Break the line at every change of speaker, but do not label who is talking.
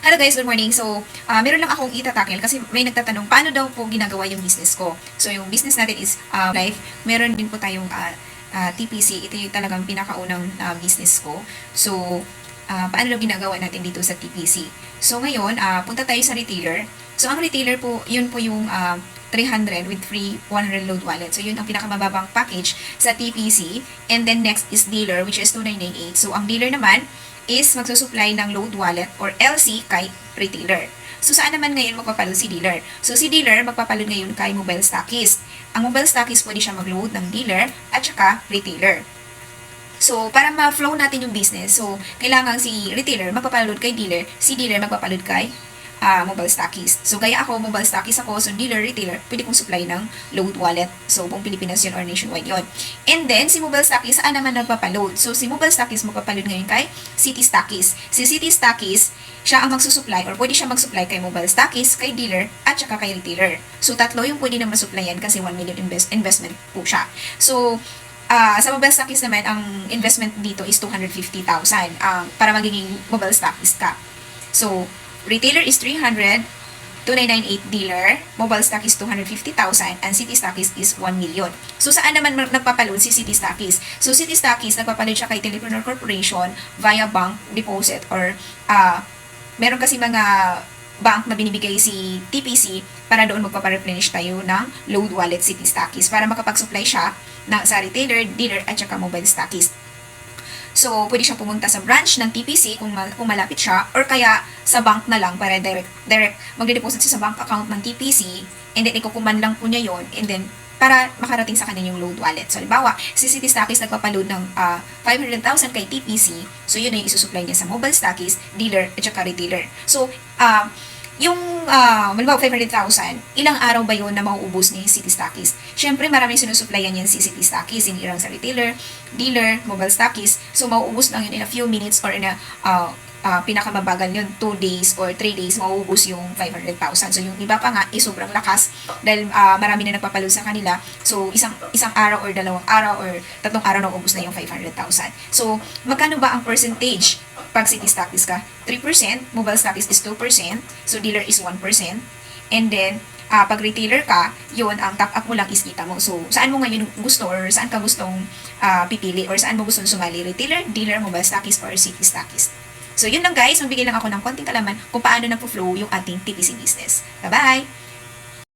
Hello guys, good morning. So, meron lang akong itatakil kasi may nagtatanong paano daw po ginagawa yung business ko. So, yung business natin is life. Meron din po tayong TPC. Ito yung talagang pinakaunang business ko. So, paano daw ginagawa natin dito sa TPC? So, ngayon, punta tayo sa retailer. So, ang retailer po, yun po yung 300 with free 100 load wallet. So, yun ang pinakamababang package sa TPC. And then, next is dealer, which is 2998. So, ang dealer naman is magsusupply ng load wallet or LC kay retailer. So, saan naman ngayon magpapaload si dealer? So, si dealer magpapaload ngayon kay mobile stockist. Ang mobile stockist pwede siya mag-load ng dealer at saka retailer. So, para ma-flow natin yung business, so, kailangan si retailer magpapaload kay dealer, si dealer magpapaload kay mobile stockist. So, gaya ako, mobile stockist ako, so dealer, retailer, pwede kong supply ng load wallet. So, buong Pilipinas yun or nationwide yun. And then, si mobile stockist, saan naman nagpapaload? So, si mobile stockist magpapaload ngayon kay city stockist. Si city stockist, siya ang magsusupply or pwede siya mag-supply kay mobile stockist, kay dealer, at saka kay retailer. So, tatlo yung pwede na masupplyan kasi 1 million investment po siya. So, sa mobile stockist naman, ang investment dito is 250,000 para magiging mobile stockist ka. So, retailer is 300, 2998 dealer, mobile stockist 250,000, and city stockist is 1 million. So, saan naman nagpapaload si city stockist? So, city stockist, nagpapaload siya kay Telepreneur Corporation via bank deposit or meron kasi mga bank na binibigay si TPC para doon magpapareplenish tayo ng load wallet city stockist para makapag-supply siya sa retailer, dealer, at saka mobile stockist. So, pwede siyang pumunta sa branch ng TPC kung malapit siya or kaya sa bank na lang para direct magde-deposit siya sa bank account ng TPC and then ikukuman lang po niya yon and then para makarating sa kanya yung load wallet. So, halimbawa, si City Stockist nagpapaload ng 500,000 kay TPC. So, yun na yung isusupply niya sa mobile stockist, dealer, at saka retailer. So, yung halimbawa 500,000, ilang araw ba yun na mauubos ni City Stockist? Syempre, maraming sinusupplyan yan si City Stockist, hindi lang sa retailer, dealer, mobile stockist. So, mauubos lang yun in a few minutes or in a pinakamabagal yun, 2 days or 3 days, mauubos yung 500,000. So, yung iba pa nga, sobrang lakas dahil marami na nagpapaload sa kanila. So, isang araw or 2 araw or 3 araw na ubos na yung 500,000. So, magkano ba ang percentage pag city stockist ka? 3%, mobile stockist is 2%, so dealer is 1%, and then, pag retailer ka, yun, ang top up mo lang is kita mo. So, saan mo ngayon gusto or saan ka gustong pipili or saan mo gustong sumali? Retailer, dealer, mobile stockist, or city stockist. So, yun lang guys. Magbigay lang ako ng konting kalaman kung paano nagpo-flow yung ating TPC business. Bye-bye!